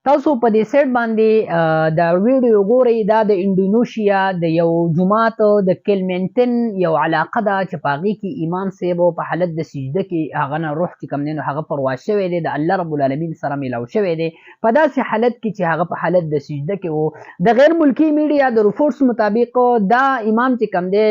تاسو په دې سیټ باندې دا ویډیو ګورئ. دا د انډونیشیا د یو جومات د کلمنټن یو علاقه ده چې په هغې کې امام صاحب په حالت د سجده کې هغه نه روح چې کوم دی نو هغه پرواز شوی دی، د الله رب العالمین سره میلاو شوی دی په داسې حالت کې چې هغه په حالت د سجده کې و. د غیر ملکي میډیا د رپورټس مطابق دا امام چې کوم دی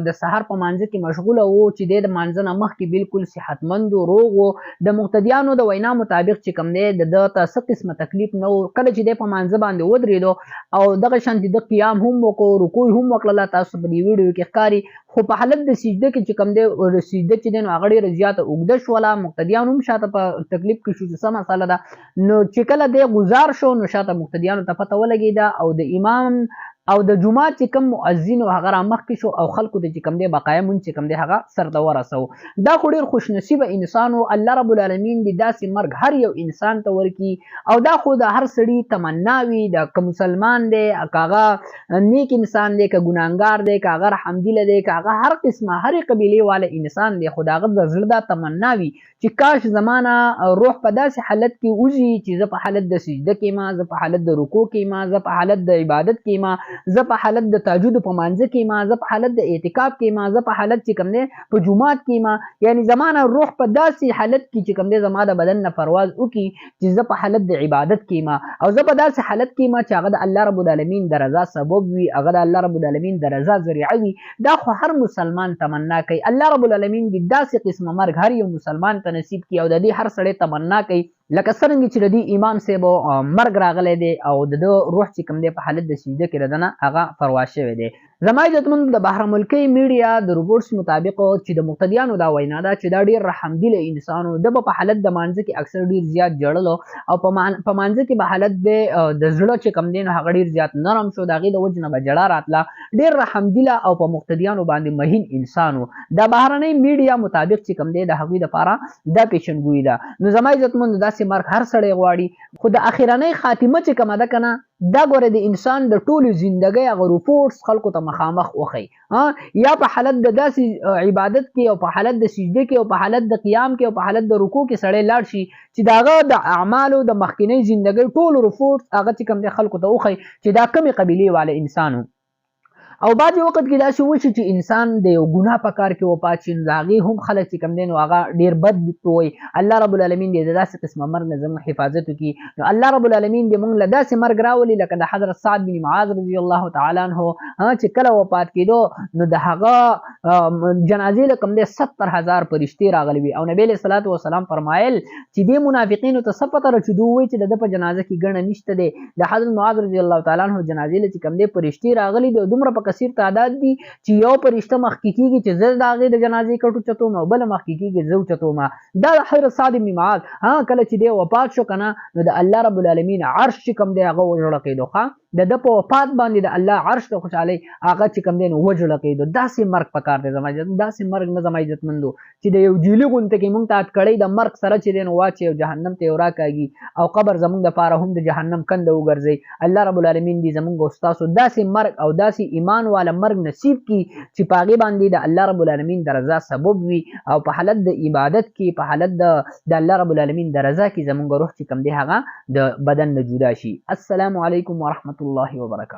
د سحر په مانځه کې مشغوله و چې د مانځه نه مخکې بالکل صحتمند و، روغ و. د مقتدیانو د وینا مطابق چې کوم دی د ده ته څه قسمه تکلیف نه و. کله چې دی په مانځه باندې ودرېدو او دغه شانتې د قیام هم وکړو، رکوع هم وکړله، تاسو په دې ویډیو کې ښکاري. خو په حالت د سجده کې چې کوم دی سجده چې دی نو هغه ډېره زیاته اوږده شوله، مقتدیان هم شاته په تکلیف کې شو چې څه مسله ده. نو چې کله دی غزار شو نو شاته مقتدیانو ته پته ولګېده او د امام او د جومات چې کوم مؤذن و هغه رامخکې شو او خلکو ته چې کوم دی بقایه مونځ چې کوم دی هغه سرته ورسو. دا خو ډېر خوشنصیبه انسان و. الله رب العالمین د داسې مرګ هر یو انسان ته ورکړي او دا خو د هر سړي تمنا وي، که مسلمان دی، که هغه نیک انسان دی، که ګناهګار دی، که هغه رحمدله دی، که هغه هر قسمه هرې قبیلې والا انسان دی، خو د هغه د زړه دا تمنا وي چې کاش زمانه روح په داسې حالت کې وځي چې زه په حالت د سجده کې ما، زه په حالت د رکوع کې ما، زه په حالت د عبادت کې ما، زه په حالت د تهجد په مانځه کې ما، زه په حالت د اعتکاف کې ما، زه په حالت چې کوم دی په جومات کې ما. یعنی زمانه روح په داسې حالت کې چې کوم دی زما د بدن نه پرواز وکړي چې زه په حالت د عبادت کې ما او زه په داسې حالت کې ما چې هغه د الله رب العالمین د رضا سبب وي، هغه د الله رب العالمین د رضا ذریعه وي. دا خو هر مسلمان تمنا کوي. الله رب العالمین د داسې قسمه مرګ هر یو مسلمان ته نصیب کړي او د دې هر سړی تمنا کوي لکه څرنګه چې د دې امام صاحب مرګ راغلی دی او د ده روح چې کوم دی په حالت د سجده کې د ده نه هغه پرواز شوی دی. زما عزتمندو د بهر ملکي میډیا د رپورټس مطابق چې د مقتدیانو دا وینا ده چې دا ډېر رحمدله انسان و. ده به په حالت د مانځه کې اکثر ډېر زیات ژړلو او په مانځه کې به حالت د زړه چې کوم دی نو هغه ډېر زیات نرم شو، د هغې د وجې نه به ژړا راتله. ډېر رحمدله او په مقتدیانو باندې مهین انسان و. دا بهرنۍ میډیا مطابق چې کوم دی د هغوی دپاره دا پیشنګویي ده. نو زما عزتمندو داسې مرګ هر سړی غواړي، خو د اخرنۍ خاتمه چې کومه ده که نه دا ګوره د انسان د ټولو زندګۍ هغه رپورټس خلکو ته مخامخ وښیي، یا په حالت د داسې عبادت کې او په حالت د سجده کې او په حالت د قیام کې او په حالت د رکوع کې سړی لاړ شي چې د هغه د اعمالو د مخکینۍ زندګۍ ټول رپورټس هغه چې کوم دی خلکو ته وښیي چې دا کمې قبیلې والا انسان و. او بعضې وخت کې داسې وشي چې انسان د یو ګناه په کار کې وفات شي نو د هغې هم خلک چې کوم دی نو هغه ډېر بد وایي. الله رب العالمین دې د داسې قسمه مرګ نه زموږ حفاظت وکړي. نو الله رب العالمین دې موږ له داسې مرګ راولي لکه د حضرت سعد بن معاذ رضی الله تعالی عنه چې کله وفات کېدو نو د هغه جنازې له کوم دی 70,000 فرشتې راغلي وي او نبي علیه الصلاة وسلام فرمایل چې دې منافقینو ته څه پته ده چې دوی وایي چې د ده په جنازه کې ګڼه نشته دی. د حضرت معاذ رضی الله تعالی عنه جنازې له چې کوم دی فرشتې راغلي دي دومره په کثیر تعداد دي چې یو فرشته مخکې کېږي چې زه د هغې د جنازې کټ اوچتوم او بله مخکې کېږي زه اوچتوم. دا د حضرت سعد بن معاذ کله چې دی وفات شو که نه نو د الله رب العالمین عرش چې کوم دی هغه وژړقېدو. د ده په وفات باندې د الله عرش د خوشحالۍ هغه چې کوم دی نو وژړقېدو. داسې مرګ پکار دی زما عزت، داسې مرګ نه زما عزتمندو چې د یو جیلي غونته کې مونږ ته اټکړۍ د مرګ سره چې دی نو واچوي او جهنم ته یې راکاږي او قبر زمونږ دپاره هم د جهنم کنده وګرځوي. الله رب العالمین دې زمونږ او ستاسو داسې مرګ او داسې ایمان والا مرګ نصیب کی چې په هغې باندې د الله رب العالمین د رضا سبب وي او په حالت د عبادت کې په حالت د الله رب العالمین د رضا کې زمونږ روح چې کوم دی هغه د بدن نه جدا شي. السلام علیکم ورحمة الله وبرکاته.